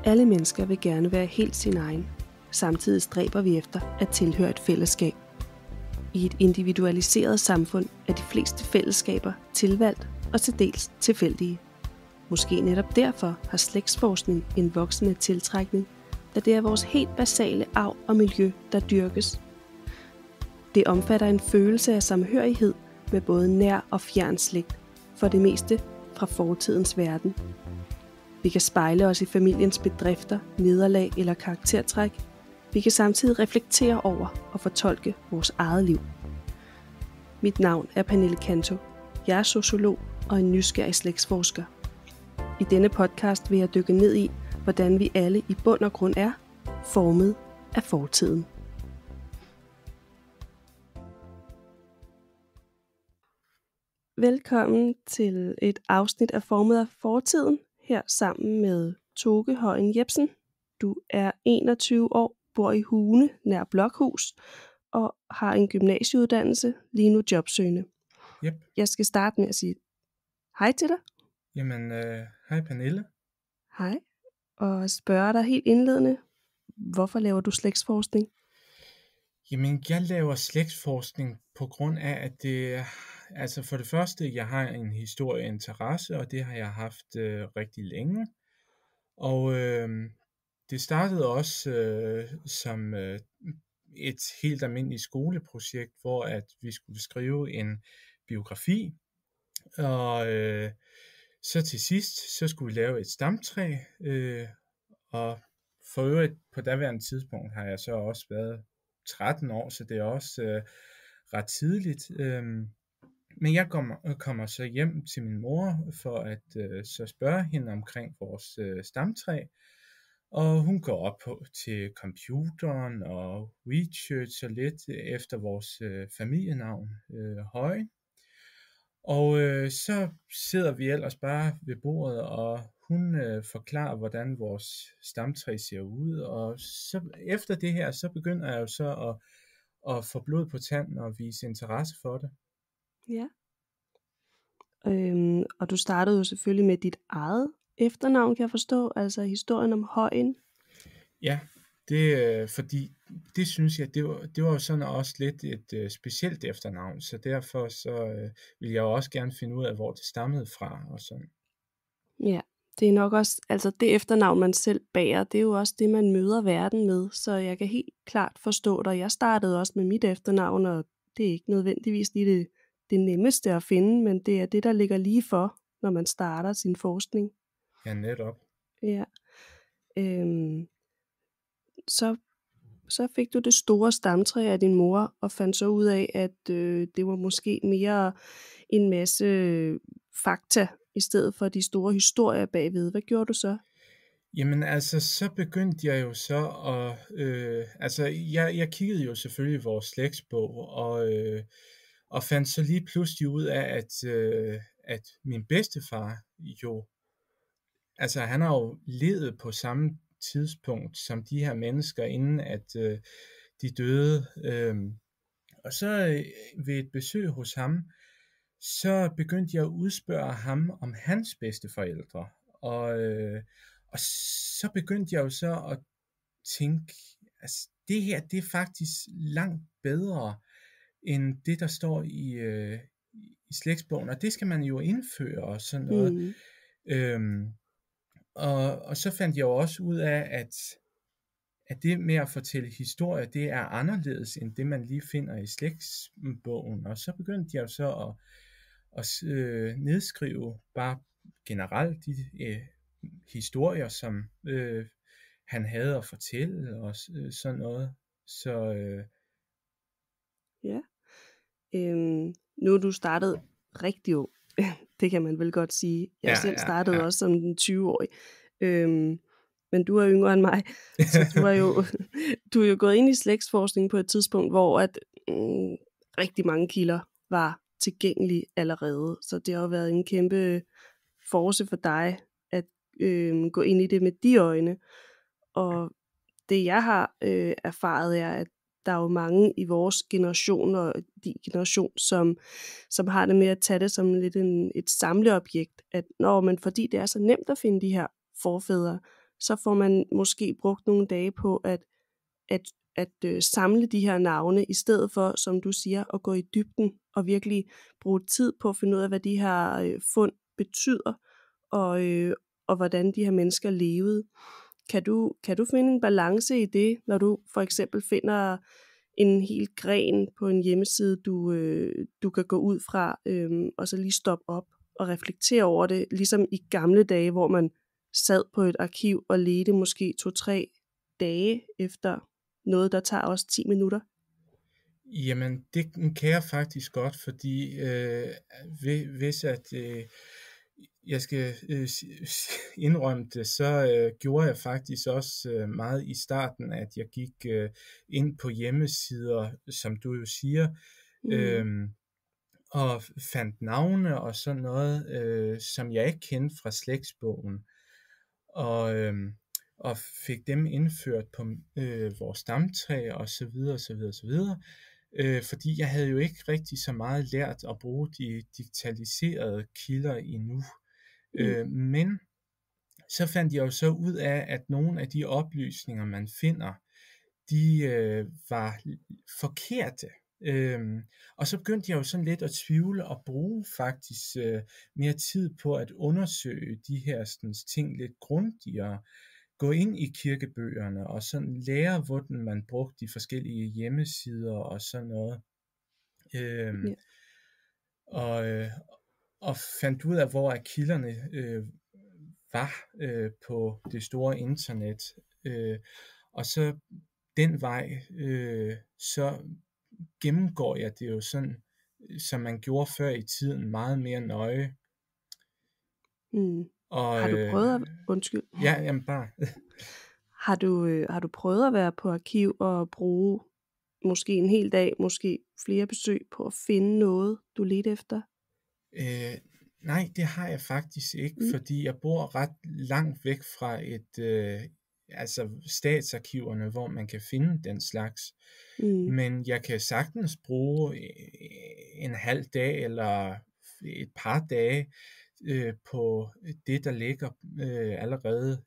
Alle mennesker vil gerne være helt sin egen. Samtidig stræber vi efter at tilhøre et fællesskab. I et individualiseret samfund er de fleste fællesskaber tilvalgt og til dels tilfældige. Måske netop derfor har slægtsforskning en voksende tiltrækning, da det er vores helt basale arv og miljø, der dyrkes. Det omfatter en følelse af samhørighed med både nær og fjern slægt, for det meste fra fortidens verden. Vi kan spejle os i familiens bedrifter, nederlag eller karaktertræk. Vi kan samtidig reflektere over og fortolke vores eget liv. Mit navn er Pernille Canto. Jeg er sociolog og en nysgerrig slægtsforsker. I denne podcast vil jeg dykke ned i, hvordan vi alle i bund og grund er formet af fortiden. Velkommen til et afsnit af Formet af fortiden, her sammen med Toke Højen Jepsen. Du er 21 år, bor i Hune nær Blokhus og har en gymnasieuddannelse, lige nu jobsøgende. Yep. Jeg skal starte med at sige hej til dig. Jamen, hej Pernille. Hej, og spørge dig helt indledende, hvorfor laver du slægtsforskning? Jamen, jeg laver slægtsforskning på grund af, at det, altså for det første, jeg har en historieinteresse, og det har jeg haft rigtig længe. Og det startede også som et helt almindeligt skoleprojekt, hvor at vi skulle skrive en biografi, og så til sidst, så skulle vi lave et stamtræ, og for øvrigt på daværende tidspunkt har jeg så også været 13 år, så det er også ret tidligt. Men jeg kommer så hjem til min mor for at så spørge hende omkring vores stamtræ, og hun går op til computeren og researcher lidt efter vores familienavn, Højen. Og så sidder vi ellers bare ved bordet, og hun forklarer, hvordan vores stamtræ ser ud. Og så efter det her, så begynder jeg jo så at få blod på tanden og vise interesse for det. Ja. Og du startede jo selvfølgelig med dit eget efternavn, kan jeg forstå, altså historien om Højen. Ja, det fordi det synes jeg, det var jo sådan også lidt et specielt efternavn, så derfor så vil jeg også gerne finde ud af, hvor det stammede fra og sådan. Ja, det er nok også, altså det efternavn, man selv bærer, det er jo også det, man møder verden med, så jeg kan helt klart forstå dig. Jeg startede også med mit efternavn, og det er ikke nødvendigvis lige det nemmeste at finde, men det er det, der ligger lige for, når man starter sin forskning. Ja, netop. Ja. Så fik du det store stamtræ af din mor, og fandt så ud af, at det var måske mere en masse fakta, i stedet for de store historier bagved. Hvad gjorde du så? Jamen altså, så begyndte jeg jo så at, jeg kiggede jo selvfølgelig i vores slægtsbog, og fandt så lige pludselig ud af, at min bedstefar jo, altså han har jo levet på samme tidspunkt som de her mennesker, inden at de døde. Og så ved et besøg hos ham, så begyndte jeg at udspørge ham om hans bedsteforældre. Og så begyndte jeg jo så at tænke, altså det her, det er faktisk langt bedre, end det, der står i slægtsbogen. Og det skal man jo indføre og sådan noget. Og så fandt jeg jo også ud af, at det med at fortælle historie, det er anderledes, end det man lige finder i slægtsbogen. Og så begyndte jeg jo så at nedskrive bare generelt de historier, som han havde at fortælle og sådan noget. Så ja. Nu er du startet rigtig ung. Det kan man vel godt sige. Jeg selv startede også som den 20-årig. Men du er yngre end mig. Så du er jo gået ind i slægtsforskning på et tidspunkt, hvor at rigtig mange kilder var tilgængelige allerede. Så det har jo været en kæmpe force for dig at gå ind i det med de øjne. Og det jeg har erfaret er, at der er jo mange i vores generation og de generation, som har det med at tage det som lidt et samleobjekt, at men fordi det er så nemt at finde de her forfædre, så får man måske brugt nogle dage på at samle de her navne, i stedet for, som du siger, at gå i dybden og virkelig bruge tid på at finde ud af, hvad de her fund betyder, og hvordan de her mennesker levede. Kan du finde en balance i det, når du for eksempel finder en hel gren på en hjemmeside, du kan gå ud fra, og så lige stoppe op og reflektere over det, ligesom i gamle dage, hvor man sad på et arkiv og ledte måske 2-3 dage efter noget, der tager også 10 minutter? Jamen, det kan jeg faktisk godt, fordi hvis jeg skal indrømme det, så gjorde jeg faktisk også meget i starten, at jeg gik ind på hjemmesider, som du jo siger, og fandt navne og sådan noget, som jeg ikke kendte fra slægtsbogen, og fik dem indført på vores stamtræ og så videre, så videre, så videre. Fordi jeg havde jo ikke rigtig så meget lært at bruge de digitaliserede kilder endnu. Men så fandt jeg jo så ud af, at nogle af de oplysninger, man finder, de var forkerte. Og så begyndte jeg jo sådan lidt at tvivle og bruge faktisk mere tid på at undersøge de her sådan, ting lidt grundigere. Gå ind i kirkebøgerne og sådan lære, hvordan man brugte de forskellige hjemmesider og sådan noget. Og fandt ud af, hvor kilderne var på det store internet. Og så den vej, så gennemgår jeg det jo sådan, som man gjorde før i tiden, meget mere nøje. Og, har du prøvet at... Undskyld. Ja, jamen bare. Har du prøvet at være på arkiv og bruge måske en hel dag, måske flere besøg på at finde noget, du ledte efter? Nej, det har jeg faktisk ikke, fordi jeg bor ret langt væk fra altså statsarkiverne, hvor man kan finde den slags. Men jeg kan sagtens bruge en halv dag eller et par dage på det, der ligger allerede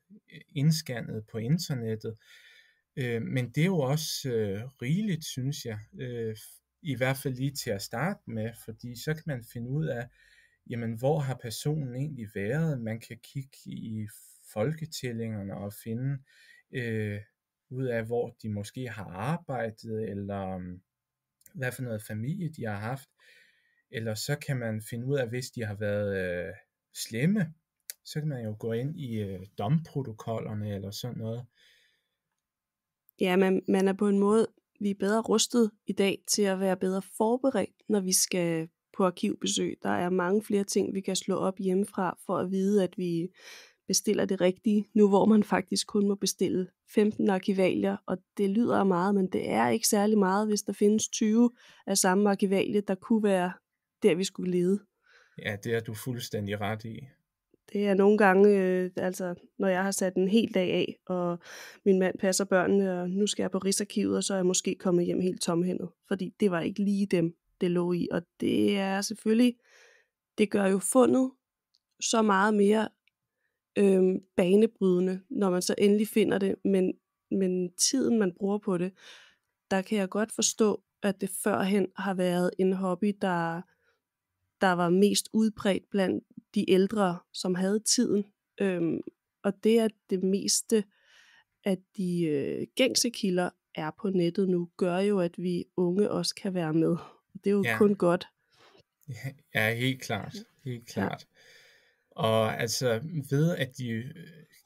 indscannet på internettet. Men det er jo også rigeligt, synes jeg, i hvert fald lige til at starte med, fordi så kan man finde ud af, jamen, hvor har personen egentlig været? Man kan kigge i folketællingerne og finde ud af, hvor de måske har arbejdet, eller hvad for noget familie de har haft. Eller så kan man finde ud af, hvis de har været slemme, så kan man jo gå ind i domprotokollerne eller sådan noget. Ja, man er på en måde, vi er bedre rustet i dag til at være bedre forberedt, når vi skal på arkivbesøg. Der er mange flere ting, vi kan slå op hjemmefra, for at vide, at vi bestiller det rigtige, nu hvor man faktisk kun må bestille 15 arkivalier, og det lyder meget, men det er ikke særlig meget, hvis der findes 20 af samme arkivalie, der kunne være der, vi skulle lede. Ja, det er du fuldstændig ret i. Det er nogle gange, altså når jeg har sat en hel dag af, og min mand passer børnene, og nu skal jeg på Rigsarkivet, og så er jeg måske kommet hjem helt tomhændet, fordi det var ikke lige dem, det lå i. Og det er selvfølgelig, det gør jo fundet så meget mere banebrydende, når man så endelig finder det, men tiden, man bruger på det, der kan jeg godt forstå, at det førhen har været en hobby, der var mest udbredt blandt de ældre, som havde tiden. Og det, at det meste af de gængse kilder er på nettet nu, gør jo, at vi unge også kan være med. Det er jo kun godt. Ja, helt klart. Helt klart. Ja. Og altså ved, at de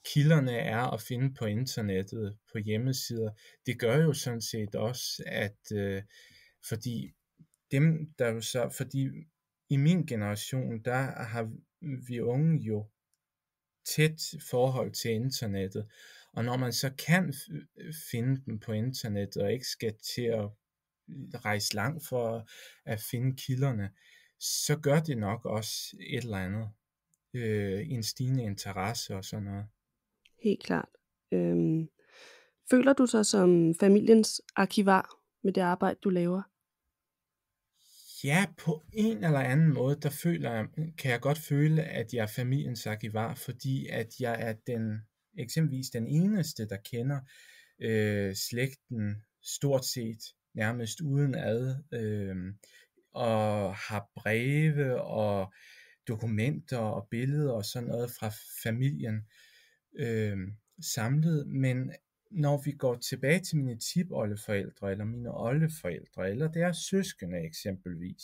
kilderne er at finde på internettet, på hjemmesider, det gør jo sådan set også, at fordi dem, der jo så, fordi i min generation, der har vi unge jo tæt forhold til internettet, og når man så kan finde dem på internettet, og ikke skal til at rejse langt for at finde kilderne, så gør det nok også et eller andet, en stigende interesse og sådan noget. Helt klart. Føler du dig som familiens arkivar med det arbejde, du laver? Ja, på en eller anden måde, kan jeg godt føle, at jeg er familiens arkivar, fordi at jeg er den eksempelvis den eneste, der kender slægten stort set nærmest udenad, og har breve og dokumenter og billeder og sådan noget fra familien samlet. Men når vi går tilbage til mine tipoldeforældre eller mine oldeforældre eller deres søskende eksempelvis,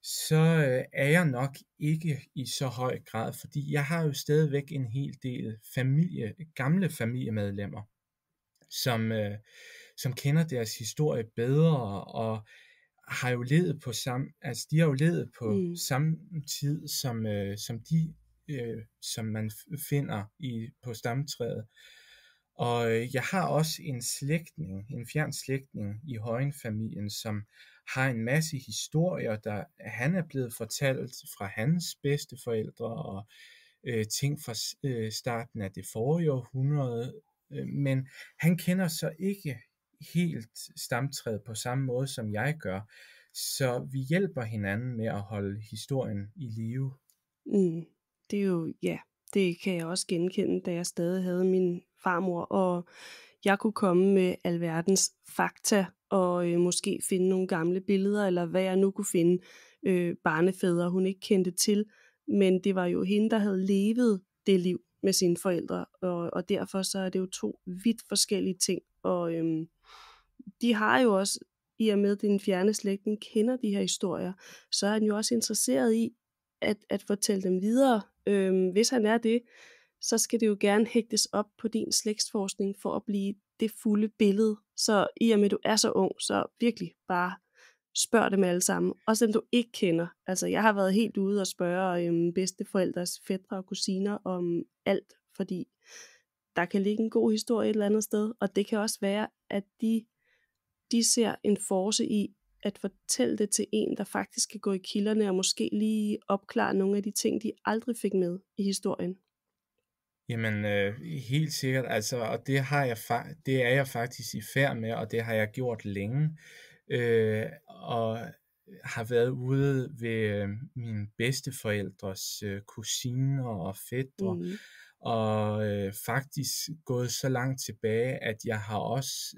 så er jeg nok ikke i så høj grad, fordi jeg har jo stadigvæk en hel del gamle familiemedlemmer, som kender deres historie bedre og har jo levet på de har jo levet på samme tid som man finder på stamtræet. Og jeg har også en fjern slægtning i Højen-familien, som har en masse historier, der han er blevet fortalt fra hans bedsteforældre og ting fra starten af det forrige århundrede. Men han kender så ikke helt stamtræet på samme måde, som jeg gør. Så vi hjælper hinanden med at holde historien i live. Det er jo, det kan jeg også genkende, da jeg stadig havde min farmor, og jeg kunne komme med alverdens fakta, og måske finde nogle gamle billeder, eller hvad jeg nu kunne finde, barnefædre, hun ikke kendte til, men det var jo hende, der havde levet det liv med sine forældre, og derfor så er det jo 2 vidt forskellige ting, og de har jo også, i og med den fjerne slægten kender de her historier, så er han jo også interesseret i at fortælle dem videre. Hvis han er det, så skal det jo gerne hægtes op på din slægtsforskning for at blive det fulde billede. Så i og med, at du er så ung, så virkelig bare spørg dem alle sammen. Også dem, du ikke kender. Altså, jeg har været helt ude og spørge bedsteforældres fætre og kusiner om alt, fordi der kan ligge en god historie et eller andet sted, og det kan også være, at de ser en force i at fortælle det til en, der faktisk kan gå i kilderne og måske lige opklare nogle af de ting, de aldrig fik med i historien. Jamen, helt sikkert, altså, og det er jeg faktisk i færd med, og det har jeg gjort længe, og har været ude ved mine bedsteforældres kusiner og fætre, og faktisk gået så langt tilbage, at jeg har også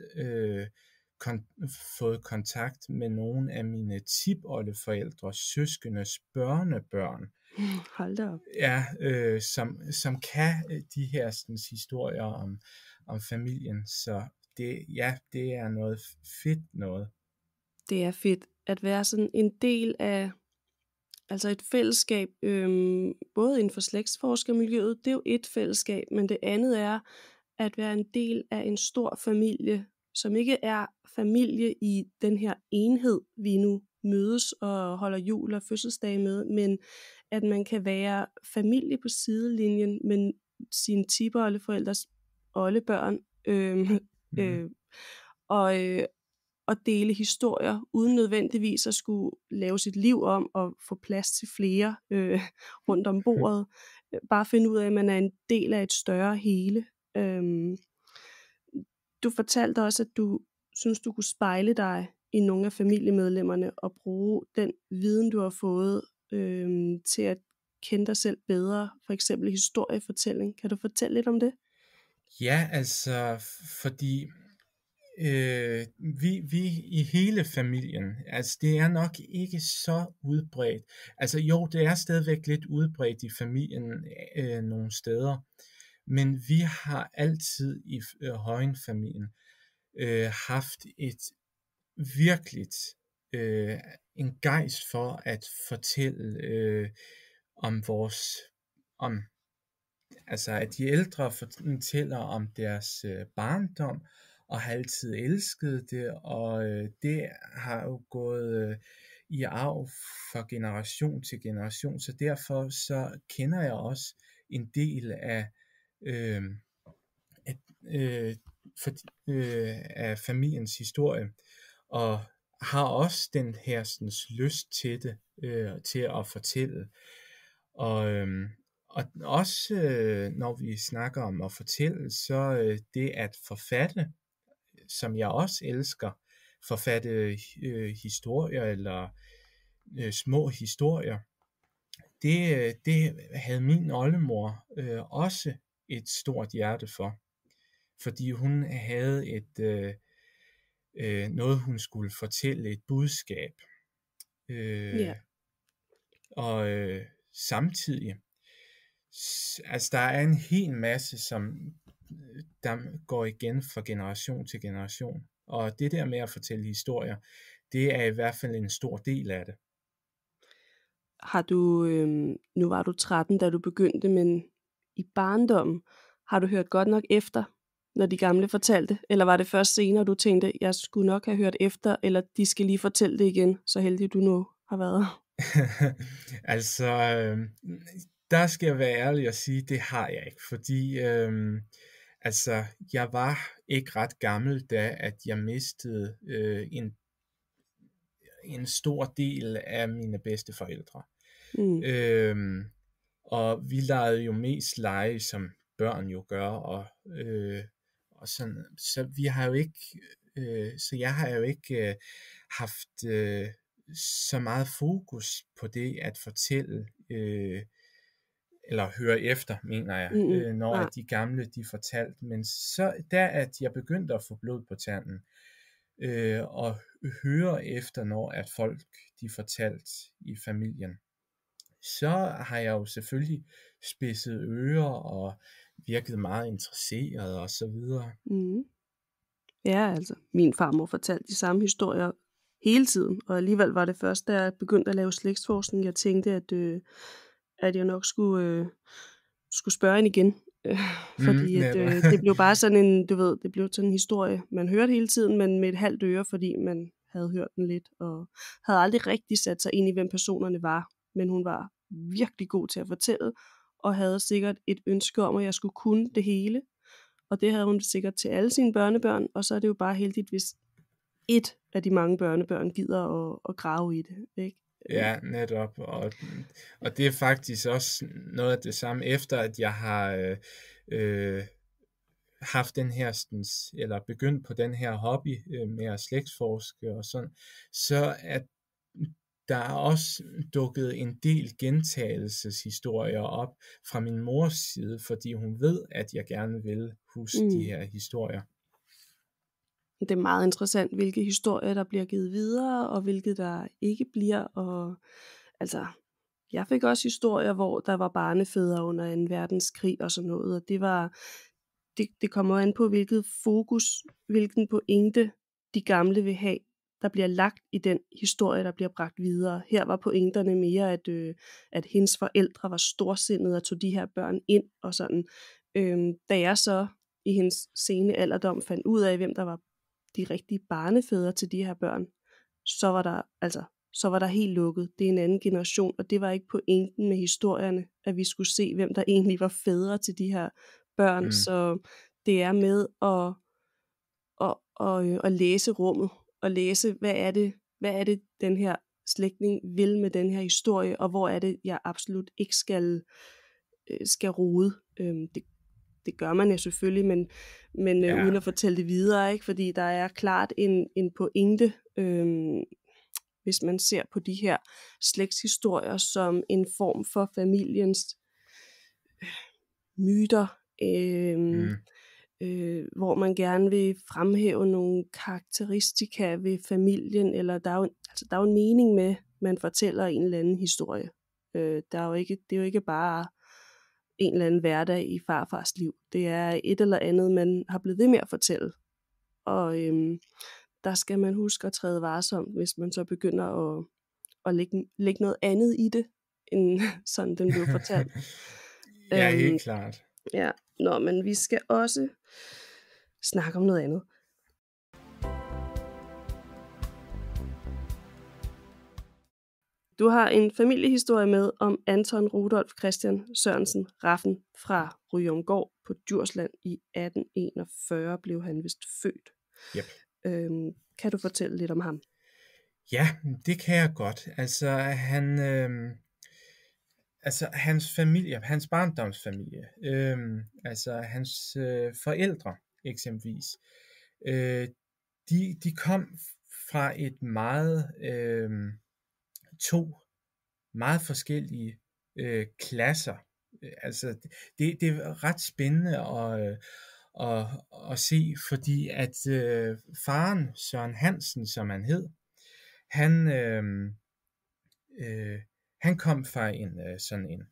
fået kontakt med nogle af mine tipoldeforældres søskendes børnebørn. Hold da op. Ja, som kan de her historier om familien, så det er noget fedt noget. Det er fedt at være sådan en del af, altså et fællesskab, både inden for slægtsforskermiljøet, det er jo et fællesskab, men det andet er at være en del af en stor familie, som ikke er familie i den her enhed, vi nu mødes og holder jul og fødselsdag med, men at man kan være familie på sidelinjen med sine tipoldeforældres oldebørn, og dele historier, uden nødvendigvis at skulle lave sit liv om og få plads til flere rundt om bordet. Bare finde ud af, at man er en del af et større hele. Du fortalte også, at du synes, du kunne spejle dig i nogle af familiemedlemmerne og bruge den viden, du har fået til at kende dig selv bedre, for eksempel historiefortælling. Kan du fortælle lidt om det? Ja, altså, fordi vi i hele familien, altså det er nok ikke så udbredt. Altså jo, det er stadigvæk lidt udbredt i familien nogle steder, men vi har altid i Højen-familien haft et virkeligt en gejst for at fortælle altså at de ældre fortæller om deres barndom, og har altid elsket det, og det har jo gået i arv fra generation til generation, så derfor så kender jeg også en del af familiens historie, og har også den her sådan, lyst til det, til at fortælle. Og også når vi snakker om at fortælle, så det at forfatte, som jeg også elsker, forfatte historier eller små historier, det havde min oldemor også et stort hjerte for, fordi hun havde noget, hun skulle fortælle, et budskab. Ja. Og samtidig, altså der er en hel masse, som der går igen fra generation til generation. Og det der med at fortælle historier, det er i hvert fald en stor del af det. Har du, nu var du 13, da du begyndte, men i barndommen, har du hørt godt nok efter, når de gamle fortalte? Eller var det først senere, du tænkte, jeg skulle nok have hørt efter, eller de skal lige fortælle det igen, så heldig du nu har været? Altså, der skal jeg være ærlig og sige, det har jeg ikke, fordi altså, jeg var ikke ret gammel, da at jeg mistede en stor del af mine bedsteforældre. Og vi legede jo mest lege, som børn jo gør, og sådan, så vi har jo ikke, så jeg har jo ikke haft så meget fokus på det at fortælle, eller høre efter, mener jeg, når de gamle de fortalte. Men så der at jeg begyndte at få blod på tanden, og høre efter, når at folk de fortalte i familien, så har jeg jo selvfølgelig spidset ører og virket meget interesseret og så videre. Ja, altså min farmor fortalte de samme historier hele tiden, og alligevel var det først, da jeg begyndte at lave slægtsforskning, jeg tænkte, at jeg nok skulle spørge hende igen. Fordi det blev bare sådan en, du ved, det blev sådan en historie, man hørte hele tiden, men med et halvt øre, fordi man havde hørt den lidt, og havde aldrig rigtig sat sig ind i, hvem personerne var. Men hun var virkelig god til at fortælle, og havde sikkert et ønske om, at jeg skulle kunne det hele. Og det havde hun sikkert til alle sine børnebørn, og så er det jo bare heldigt, hvis et af de mange børnebørn gider at grave i det, ikke? Ja, netop. Og det er faktisk også noget af det samme, efter at jeg har haft den her, eller begyndt på den her hobby med at slægtsforske og sådan, så at der er også dukket en del gentagelseshistorier op fra min mors side, fordi hun ved, at jeg gerne vil huske de her historier. Det er meget interessant, hvilke historier, der bliver givet videre, og hvilke der ikke bliver. Og altså, jeg fik også historier, hvor der var barnefædre under 2. verdenskrig og sådan noget, og det kommer an på, hvilket fokus, hvilken pointe de gamle vil have, der bliver lagt i den historie, der bliver bragt videre. Her var pointerne mere, at hendes forældre var storsindede og tog de her børn ind og sådan. Da jeg så i hendes sene alderdom fandt ud af, hvem der var de rigtige barnefædre til de her børn, så var der helt lukket. Det er en anden generation, og det var ikke pointen med historierne, at vi skulle se, hvem der egentlig var fædre til de her børn. Så det er med at læse rummet, og læse, hvad er det den her slægtning vil med den her historie, og hvor er det, jeg absolut ikke skal rode. Det gør man jo selvfølgelig, men uden at fortælle det videre, ikke? Fordi der er klart en pointe, hvis man ser på de her slægtshistorier som en form for familiens myter, hvor man gerne vil fremhæve nogle karakteristika ved familien, eller der er jo en mening med, man fortæller en eller anden historie. Det er jo ikke bare en eller anden hverdag i farfars liv. Det er et eller andet, man har blevet ved med at fortælle. Og der skal man huske at træde varsomt, hvis man så begynder at lægge noget andet i det, end sådan den blev fortalt. Ja, helt klart. Ja, men vi skal også snakke om noget andet. Du har en familiehistorie med om Anton Rudolf Christian Sørensen Raffen fra Ryomgård på Djursland. I 1841 blev han vist født. Yep. Kan du fortælle lidt om ham? Ja, det kan jeg godt. Altså hans familie, hans barndomsfamilie, altså hans forældre eksempelvis, de kom fra to meget forskellige klasser altså det er ret spændende at se, fordi at faren Søren Hansen, som han hed, han han kom fra en sådan en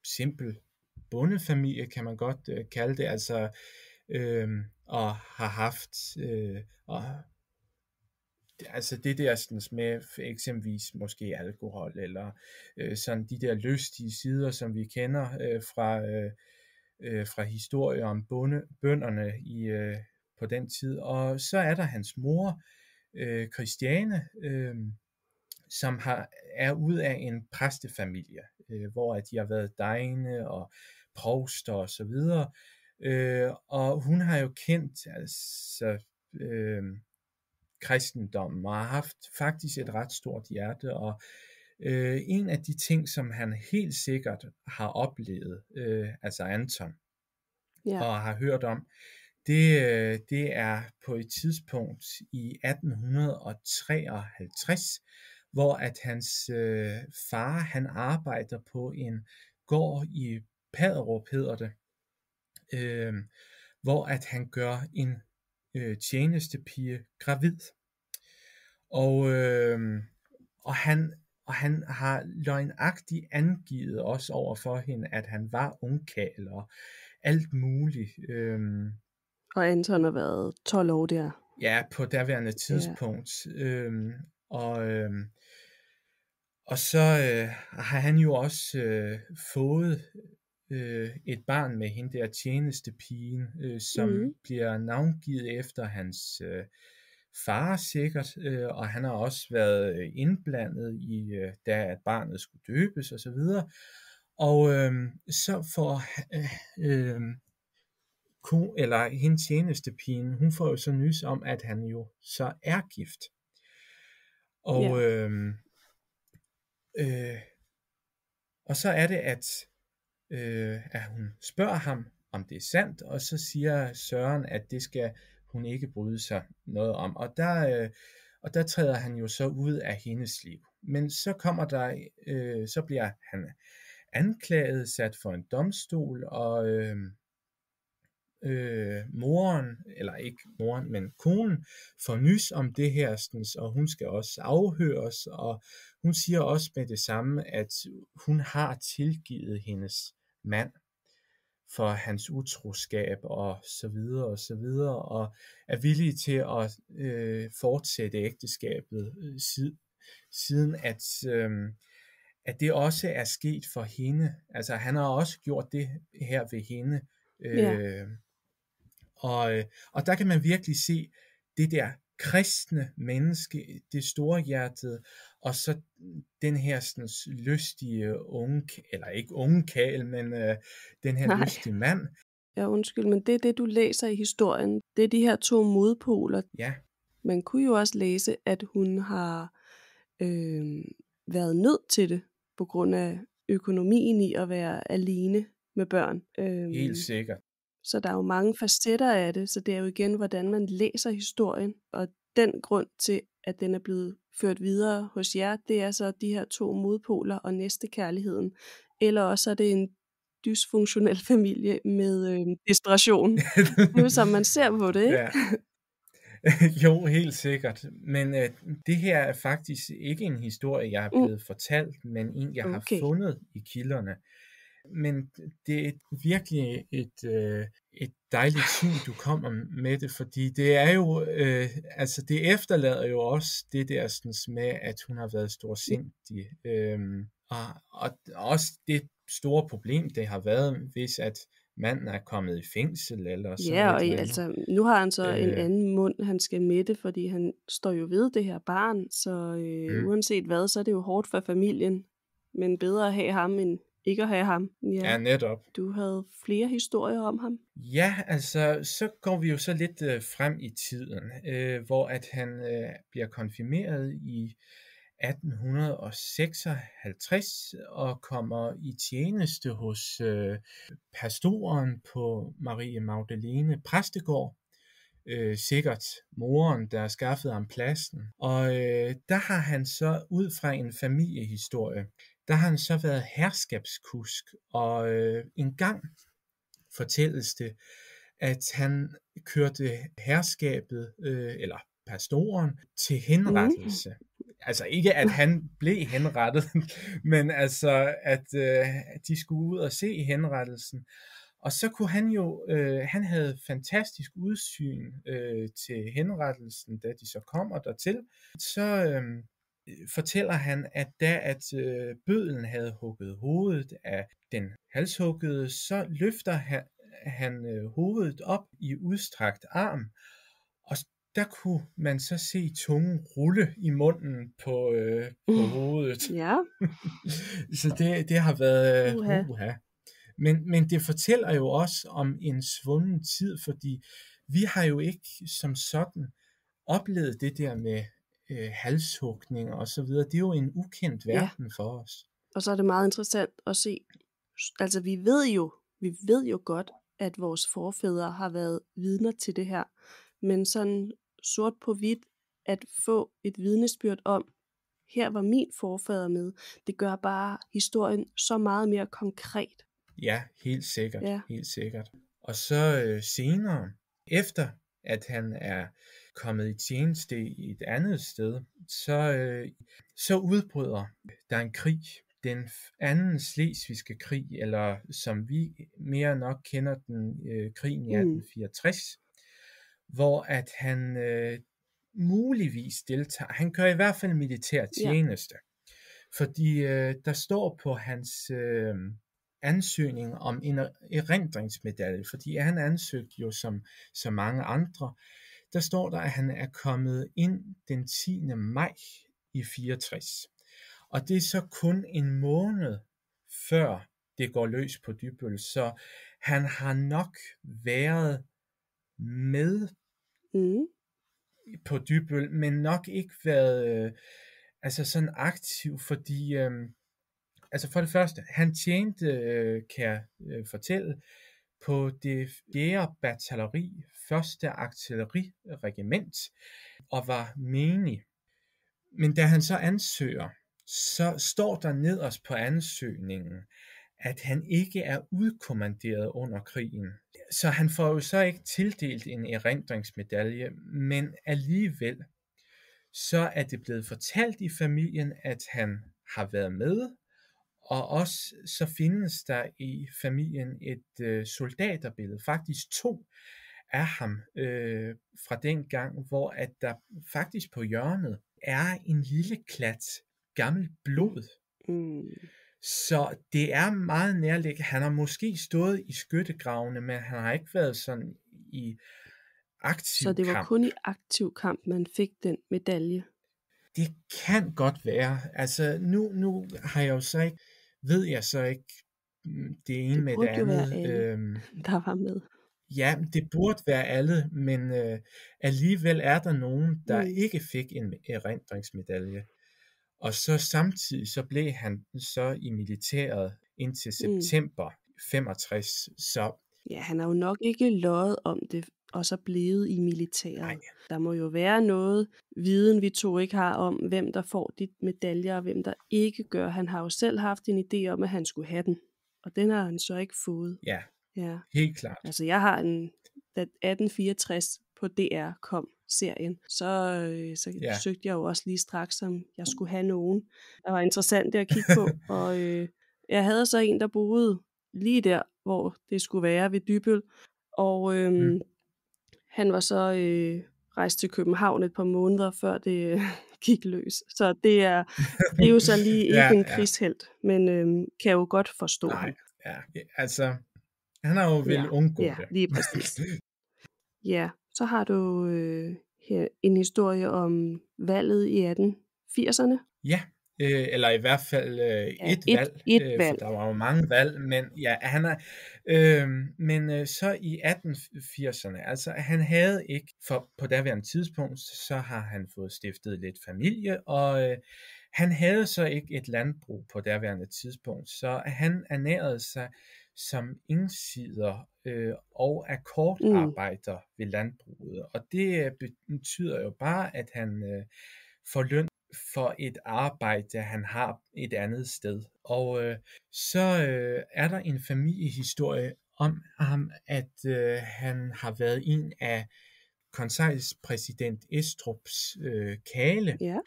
simpel bondefamilie, kan man godt kalde det, altså og har haft og altså det der sådan med eksempelvis måske alkohol eller sådan de der lystige sider, som vi kender fra historier om bønderne på den tid. Og så er der hans mor, Christiane, som er ud af en præstefamilie, hvor de har været degne og provster og så videre. Og hun har jo kendt altså kristendommen og har haft faktisk et ret stort hjerte, og en af de ting, som han helt sikkert har oplevet, altså Anton, og har hørt om, det er på et tidspunkt i 1853, hvor at hans far, han arbejder på en gård i Paderup, hedder det, hvor at han gør en tjenestepige gravid. Og han har løgnagtigt angivet også over for hende, at han var ungkarl og alt muligt. Og Anton har været 12 år der. Ja, på daværende tidspunkt. Ja. Og så har han jo også fået et barn med hende der tjenestepigen, som bliver navngivet efter hans far sikkert, og han har også været indblandet i, da at barnet skulle døbes og så videre. Og så får eller hende tjenestepigen, hun får jo så nys om, at han jo så er gift. Og og så er det, at hun spørger ham, om det er sandt, og så siger Søren, at det skal hun ikke bryde sig noget om. Og der træder han jo så ud af hendes liv. Men så så bliver han anklaget, sat for en domstol, og moren, eller ikke moren, men konen, får nys om det her, og hun skal også afhøres, og hun siger også med det samme, at hun har tilgivet hendes mand for hans utroskab og så videre og så videre, og er villig til at fortsætte ægteskabet siden at det også er sket for hende. Altså han har også gjort det her ved hende. Og der kan man virkelig se det der kristne menneske, det storhjertede, og så den her sådan lystige unge, eller ikke unge karl, men den her lystige mand. Ja, undskyld, men det er det, du læser i historien. Det er de her to modpoler. Ja. Man kunne jo også læse, at hun har været nødt til det, på grund af økonomien i at være alene med børn. Helt sikkert. Så der er jo mange facetter af det, så det er jo igen, hvordan man læser historien. Og den grund til, at den er blevet ført videre hos jer, det er så de her to modpoler og næstekærligheden. Eller også er det en dysfunktionel familie med desperation. Det er jo som man ser på det, ikke? Ja. Jo, helt sikkert. Men det her er faktisk ikke en historie, jeg er blevet fortalt, men en, jeg har fundet i kilderne. Men det er virkelig et dejligt syn, du kommer med det, fordi det er jo, altså det efterlader jo også det der sådan med, at hun har været storsindig, og også det store problem, det har været, hvis at manden er kommet i fængsel eller sådan noget. Ja, og altså nu har han så en anden mund, han skal mætte, fordi han står jo ved det her barn, så uanset hvad, så er det jo hårdt for familien, men bedre at have ham end ikke at have ham. Ja, netop. Du havde flere historier om ham? Ja, altså, så går vi jo så lidt frem i tiden, hvor at han bliver konfirmeret i 1856 og kommer i tjeneste hos pastoren på Marie Magdalene Præstegård. Sikkert moren, der skaffede ham pladsen. Og der har han så ud fra en familiehistorie der har han så været herskabskusk, og en gang fortælles det, at han kørte herskabet, eller pastoren, til henrettelse. Altså ikke, at han blev henrettet, men altså, at de skulle ud og se henrettelsen. Og så kunne han jo, han havde fantastisk udsyn til henrettelsen, da de så kommer dertil. Så fortæller han, at da bødlen havde hugget hovedet af den halshuggede, så løfter han hovedet op i udstrakt arm, og der kunne man så se tungen rulle i munden på hovedet. Ja. Så det har været Uha. Men det fortæller jo også om en svunden tid, fordi vi har jo ikke som sådan oplevet det der med halshugning og så videre. Det er jo en ukendt verden for os. Og så er det meget interessant at se, altså vi ved jo godt, at vores forfædre har været vidner til det her, men sådan sort på hvidt at få et vidnesbyrd om, her var min forfader med, det gør bare historien så meget mere konkret. Ja, helt sikkert. Ja. Helt sikkert. Og så senere, efter at han er kommet i tjeneste i et andet sted, så udbryder der en krig. Den anden slesvigske krig, eller som vi mere nok kender den, krigen i 1864, hvor at han muligvis deltager. Han gør i hvert fald militær tjeneste, fordi der står på hans ansøgning om en erindringsmedalje, fordi han ansøgte jo som så mange andre. Der står der, at han er kommet ind den 10. maj i 64. Og det er så kun en måned før det går løs på Dybbøl, så han har nok været med på Dybbøl, men nok ikke været altså sådan aktiv, fordi altså for det første, han tjente, kan jeg fortælle, på det 4. batalleri, 1. artilleriregiment, og var menig. Men da han så ansøger, så står der nederst på ansøgningen, at han ikke er udkommanderet under krigen. Så han får jo så ikke tildelt en erindringsmedalje, men alligevel så er det blevet fortalt i familien, at han har været med, og også så findes der i familien et soldaterbillede, faktisk 2 af ham fra den gang, hvor at der faktisk på hjørnet er en lille klat gammel blod. Så det er meget nærliggende. Han har måske stået i skyttegravene, men han har ikke været sådan i aktiv kamp. Så det var kun i aktiv kamp, man fik den medalje? Det kan godt være. Altså nu har jeg jo så ikke, ved jeg så ikke det ene med det andet. Det burde jo være alle, der var med. Ja, det burde være alle, men alligevel er der nogen, der ikke fik en erindringsmedalje. Og så samtidig så blev han så i militæret indtil september 65. Så ja, han har jo nok ikke løjet om det, og så blevet i militæret. Nej. Der må jo være noget viden, vi to ikke har om, hvem der får de medaljer, og hvem der ikke gør. Han har jo selv haft en idé om, at han skulle have den, og den har han så ikke fået. Ja, helt klart. Altså jeg har da 1864 på DR kom serien, så søgte jeg jo også lige straks, om jeg skulle have nogen, der var interessant at kigge på, og jeg havde så en, der boede lige der, hvor det skulle være ved Dybbøl, og han var så rejst til København et par måneder, før det gik løs. Så det er jo så lige ikke en krigshelt, men kan jo godt forstå ham. Ja, altså han har jo vel undgået det. Ja, lige præcis. Ja, så har du her en historie om valget i 1880'erne. Ja, eller i hvert fald et valg. Der var jo mange valg, men ja, han er, men så i 1880'erne, altså han havde ikke, for på daværende tidspunkt, så har han fået stiftet lidt familie, og han havde så ikke et landbrug på daværende tidspunkt, så han ernærede sig som indsider og akkordarbejder ved landbruget. Og det betyder jo bare, at han får løn for et arbejde, han har et andet sted. Og så er der en familiehistorie om ham, at han har været en af konseilspræsident Estrups karle, Ja.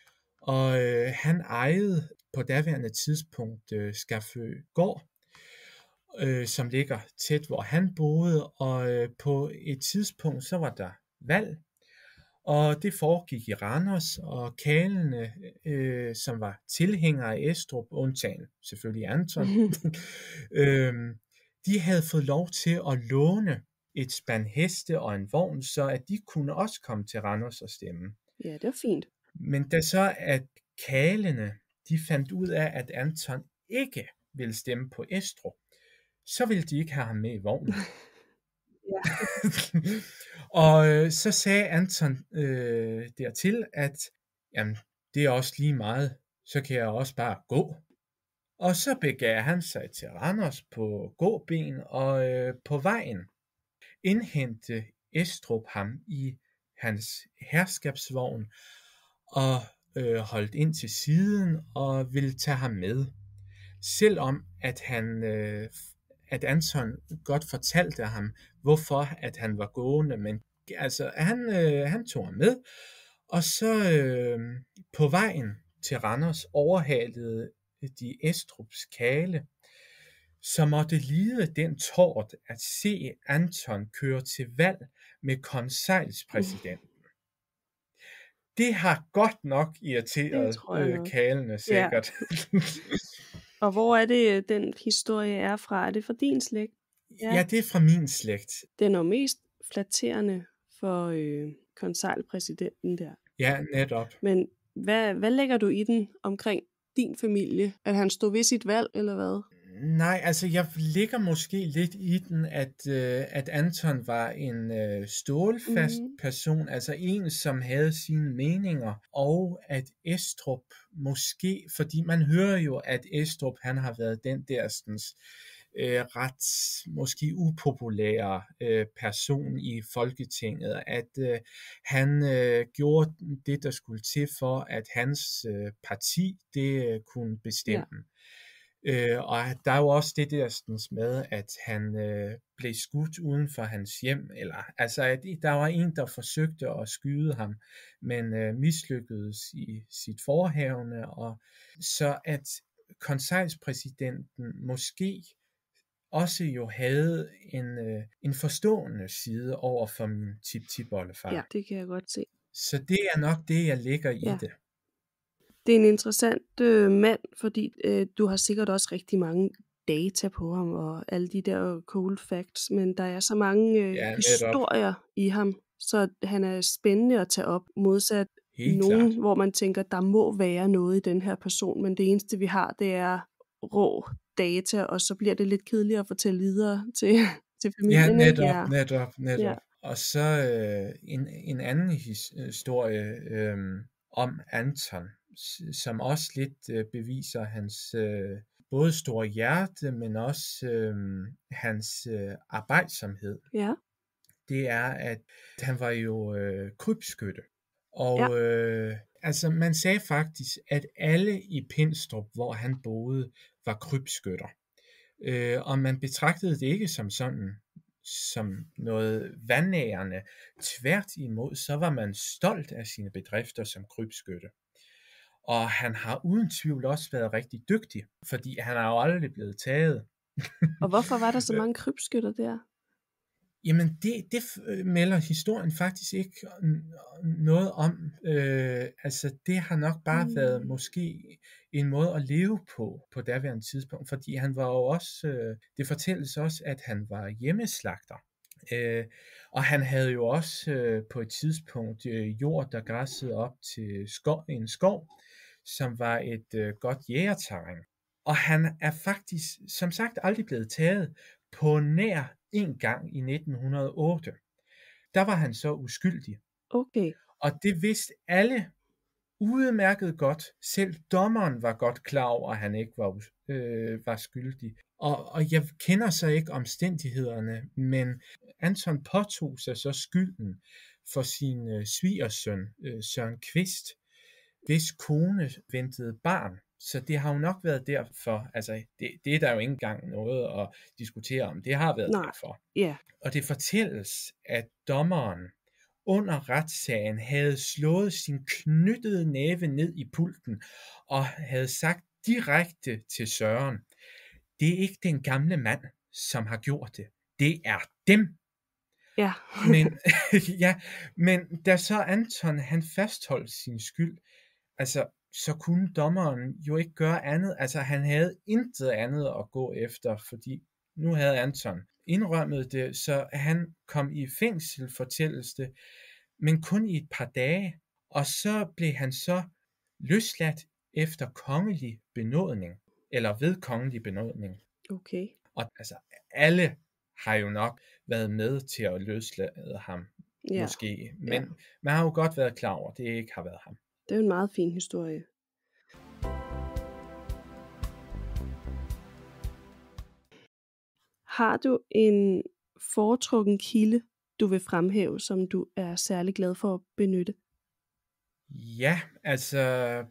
og han ejede på daværende tidspunkt Skafø Gård, som ligger tæt, hvor han boede, og på et tidspunkt, så var der valg, og det foregik i Randers, og karlene, som var tilhængere af Estrup, undtagen selvfølgelig Anton, de havde fået lov til at låne et spand heste og en vogn, så at de kunne også komme til Randers og stemme. Ja, det var fint. Men da så at karlene, de fandt ud af, at Anton ikke ville stemme på Estrup, så ville de ikke have ham med i vognen. Ja. Og så sagde Anton dertil, at jamen, det er også lige meget, så kan jeg også bare gå. Og så begav han sig til Randers på gåben, og på vejen indhentede Estrup ham i hans herskabsvogn og holdt ind til siden og ville tage ham med. Selvom at Anton godt fortalte ham, hvorfor at han var gående, men altså han tog ham med, og så på vejen til Randers overhalede de Estrups karle, som måtte lide den tort at se Anton køre til valg med konseilspræsidenten. Det har godt nok irriteret karlene sikkert. Ja. Og hvor er det, den historie er fra? Er det fra din slægt? Ja, det er fra min slægt. Den er mest flatterende for konseilpræsidenten der. Ja, netop. Men hvad lægger du i den omkring din familie? At han stod ved sit valg, eller hvad? Nej, altså jeg ligger måske lidt i den, at Anton var en stålfast person, altså en, som havde sine meninger, og at Estrup måske, fordi man hører jo, at Estrup, han har været den der ret måske upopulære person i Folketinget, at han gjorde det, der skulle til for, at hans parti, det kunne bestemme. Ja. Og der er jo også det der med, at han blev skudt uden for hans hjem, eller altså at der var en, der forsøgte at skyde ham, men mislykkedes i sit forehavende, og så at konseilspræsidenten måske også jo havde en forstående side over for min tip-tip-oldefar. Ja, det kan jeg godt se. Så det er nok det, jeg lægger i det. Det er en interessant mand, fordi du har sikkert også rigtig mange data på ham, og alle de der cold facts, men der er så mange historier i ham, så han er spændende at tage op, modsat nogen, hvor man tænker, der må være noget i den her person, men det eneste vi har, det er rå data, og så bliver det lidt kedeligt at fortælle videre til familien. Ja, netop. Ja. Og så en anden historie om Anton, som også lidt beviser hans både store hjerte, men også hans arbejdsomhed. Ja. Det er, at han var jo krybskytte. Og altså man sagde faktisk, at alle i Pindstrup, hvor han boede, var krybskytter. Og man betragtede det ikke som noget vandærende. Tværtimod, så var man stolt af sine bedrifter som krybskytte. Og han har uden tvivl også været rigtig dygtig, fordi han har jo aldrig blevet taget. Og hvorfor var der så mange krybskytter der? Jamen det melder historien faktisk ikke noget om. Altså det har nok bare været måske en måde at leve på daværende tidspunkt, fordi han var jo også, det fortælles også, at han var hjemmeslagter. Og han havde jo også på et tidspunkt jord, der græssede op til en skov, som var et godt jægerterræn. Og han er faktisk, som sagt, aldrig blevet taget på nær en gang i 1908. Der var han så uskyldig. Okay. Og det vidste alle udmærket godt. Selv dommeren var godt klar over, at han ikke var skyldig. Og jeg kender så ikke omstændighederne, men Anton påtog sig så skylden for sin svigersøn, Søren Kvist, hvis kone ventede barn. Så det har jo nok været derfor, altså det er der jo ikke engang noget at diskutere om, det har været Nej. derfor. Ja. Og det fortælles, at dommeren under retssagen havde slået sin knyttede næve ned i pulten og havde sagt direkte til Søren, det er ikke den gamle mand, som har gjort det, det er dem. Ja. Men, men da så Anton han fastholdt sin skyld, altså så kunne dommeren jo ikke gøre andet, altså han havde intet andet at gå efter, fordi nu havde Anton indrømmet det, så han kom i fængsel, fortælles det, men kun i et par dage, og så blev han så løsladt efter kongelig benådning, eller ved kongelig benådning. Okay. Og altså alle har jo nok været med til at løslade ham, måske, men man har jo godt været klar over, at det ikke har været ham. Det er jo en meget fin historie. Har du en foretrukken kilde, du vil fremhæve, som du er særlig glad for at benytte? Ja, altså,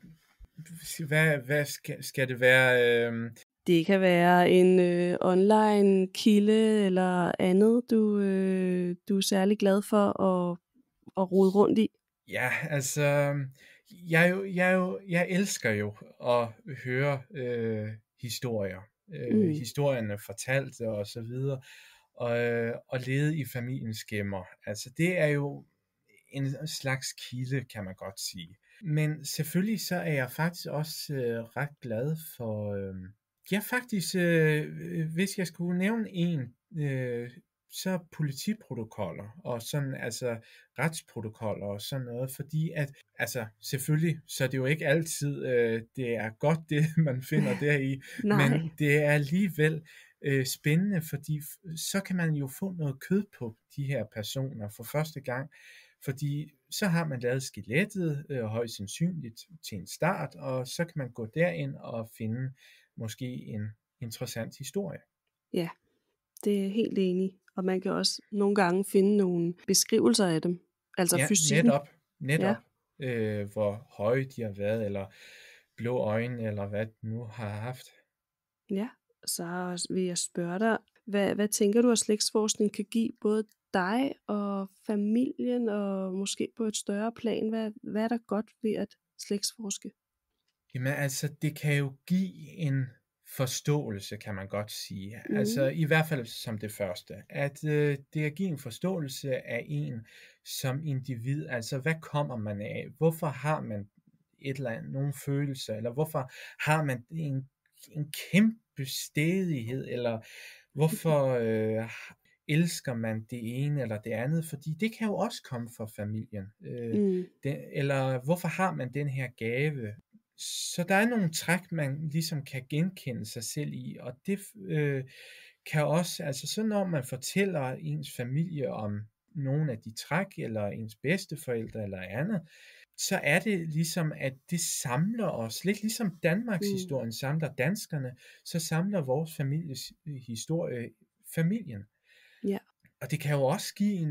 hvad skal det være? Det kan være en online kilde eller andet, du er særlig glad for at rode rundt i. Ja, altså, jeg elsker jo at høre historier. Historierne fortalte og så videre, og lede i familiens gemmer. Altså, det er jo en slags kilde, kan man godt sige. Men selvfølgelig så er jeg faktisk også ret glad for, faktisk, hvis jeg skulle nævne en, så politiprotokoller og sådan, altså retsprotokoller og sådan noget, fordi at, altså selvfølgelig, så er det jo ikke altid, det er godt det, man finder deri, men det er alligevel spændende, fordi så kan man jo få noget kød på de her personer for første gang, fordi så har man lavet skelettet højst sandsynligt til en start, og så kan man gå derind og finde måske en interessant historie. Ja, det er helt enig. Og man kan også nogle gange finde nogle beskrivelser af dem. Altså fysikken. Netop. Hvor høje de har været, eller blå øjne, eller hvad de nu har haft. Ja, så vil jeg spørge dig, hvad tænker du, at slægtsforskning kan give både dig og familien, og måske på et større plan? Hvad er der godt ved at slægtsforske? Jamen altså, det kan jo give en forståelse, kan man godt sige. Altså i hvert fald som det første, at det kan give en forståelse af en som individ. Altså hvad kommer man af? Hvorfor har man et eller andet, nogle følelser, eller hvorfor har man en kæmpe stædighed, eller hvorfor elsker man det ene eller det andet, fordi det kan jo også komme fra familien. Eller hvorfor har man den her gave? Så der er nogle træk, man ligesom kan genkende sig selv i, og det kan også, altså så når man fortæller ens familie om nogle af de træk, eller ens bedsteforældre eller andet, så er det ligesom, at det samler os, lidt ligesom Danmarks historien samler danskerne, så samler vores families historie familien. Ja. Og det kan jo også give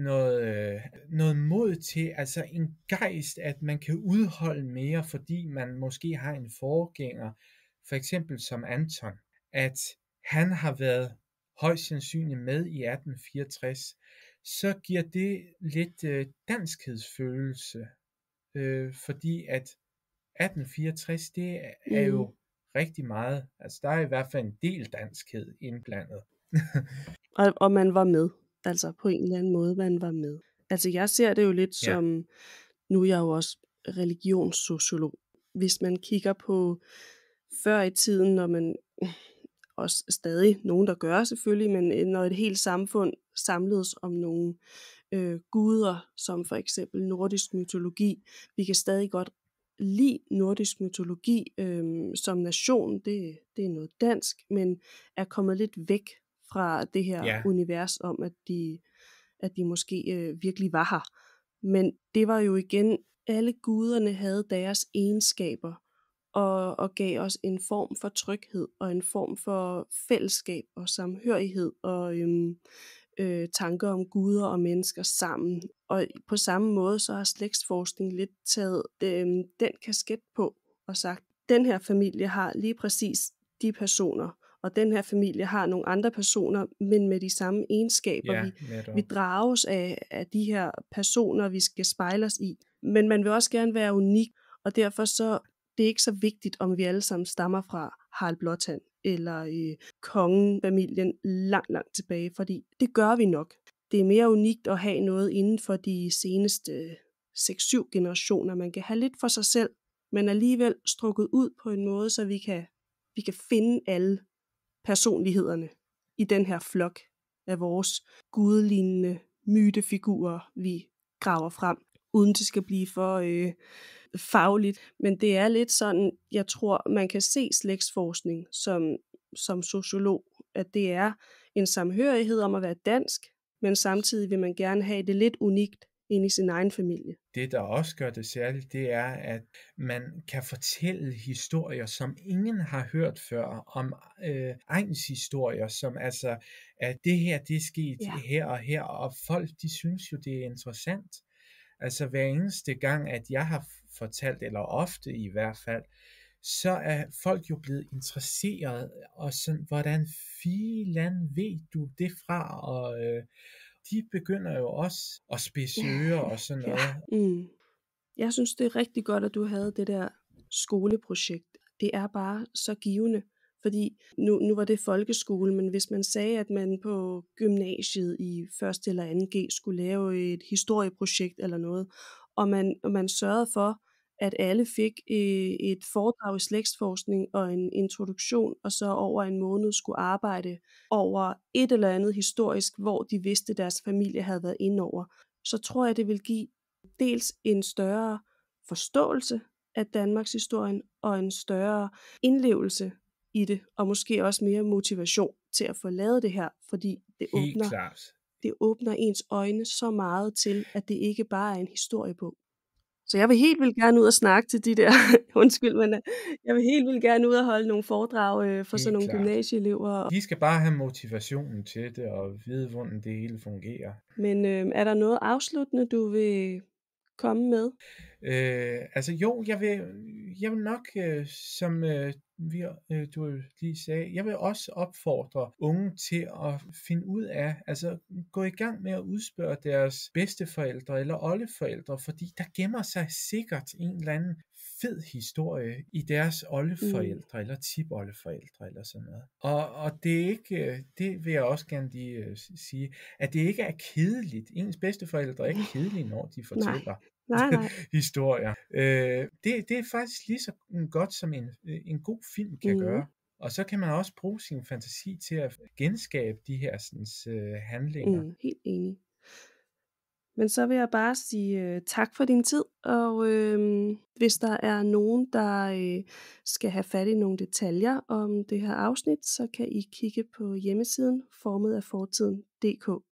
noget mod til, altså en gejst, at man kan udholde mere, fordi man måske har en forgænger, for eksempel som Anton, at han har været højst sandsynligt med i 1864, så giver det lidt danskhedsfølelse, fordi at 1864, det er jo rigtig meget, altså der er i hvert fald en del danskhed indblandet. og man var med. Altså på en eller anden måde, man var med. Altså jeg ser det jo lidt som, nu er jeg jo også religionssociolog. Hvis man kigger på før i tiden, når man også stadig nogen, der gør selvfølgelig, men når et helt samfund samledes om nogle guder, som for eksempel nordisk mytologi. Vi kan stadig godt lide nordisk mytologi som nation. Det er noget dansk, men er kommet lidt væk fra det her univers om, at de måske virkelig var her. Men det var jo igen, alle guderne havde deres egenskaber, og gav os en form for tryghed, og en form for fællesskab og samhørighed, og tanker om guder og mennesker sammen. Og på samme måde så har slægtsforskning lidt taget den kasket på og sagt, den her familie har lige præcis de personer, og den her familie har nogle andre personer, men med de samme egenskaber. Ja, Vi netop. drages af de her personer, vi skal spejle os i. Men man vil også gerne være unik, og derfor så det er ikke så vigtigt, om vi alle sammen stammer fra Harald Blåtand eller kongefamilien langt tilbage, fordi det gør vi nok. Det er mere unikt at have noget inden for de seneste 6-7 generationer. Man kan have lidt for sig selv, men alligevel strukket ud på en måde, så vi kan finde alle personlighederne i den her flok af vores gudelignende mytefigurer, vi graver frem, uden det skal blive for fagligt. Men det er lidt sådan, jeg tror, man kan se slægtsforskning som sociolog, at det er en samhørighed om at være dansk, men samtidig vil man gerne have det lidt unikt ind i sin egen familie. Det, der også gør det særligt, det er, at man kan fortælle historier, som ingen har hørt før, om egnshistorier, som altså, at det her, det er sket her og her, og folk, de synes jo, det er interessant. Altså hver eneste gang, at jeg har fortalt, eller ofte i hvert fald, så er folk jo blevet interesseret, og sådan, hvordan filan ved du det fra, og de begynder jo også at spidse ører og sådan noget. Jeg synes, det er rigtig godt, at du havde det der skoleprojekt. Det er bare så givende, fordi nu var det folkeskole, men hvis man sagde, at man på gymnasiet i 1. eller 2. G skulle lave et historieprojekt eller noget, og man sørgede for, at alle fik et foredrag i slægtsforskning og en introduktion, og så over en måned skulle arbejde over et eller andet historisk, hvor de vidste, at deres familie havde været inde over, så tror jeg, det vil give dels en større forståelse af Danmarks historien, og en større indlevelse i det, og måske også mere motivation til at få lavet det her, fordi det åbner ens øjne så meget til, at det ikke bare er en historiebog. Så jeg vil helt vildt gerne ud og snakke til de der, undskyld, men jeg vil helt vildt gerne ud og holde nogle foredrag for sådan nogle gymnasieelever. De skal bare have motivationen til det, og vide, hvordan det hele fungerer. Men er der noget afsluttende, du vil komme med? Altså jo, jeg vil nok, som du lige sagde, jeg vil også opfordre unge til at finde ud af, altså gå i gang med at udspørge deres bedsteforældre eller oldeforældre, fordi der gemmer sig sikkert en eller anden fed historie i deres oldeforældre eller tipoldeforældre eller sådan noget. Og det er ikke, det vil jeg også gerne lige sige, at det ikke er kedeligt. Ens bedsteforældre er ikke kedelige, når de fortæller. Nej. historier. Det er faktisk lige så godt, som en god film kan gøre. Og så kan man også bruge sin fantasi til at genskabe de her handlinger. Helt enig. Men så vil jeg bare sige tak for din tid, og hvis der er nogen, der skal have fat i nogle detaljer om det her afsnit, så kan I kigge på hjemmesiden formetaffortiden.dk.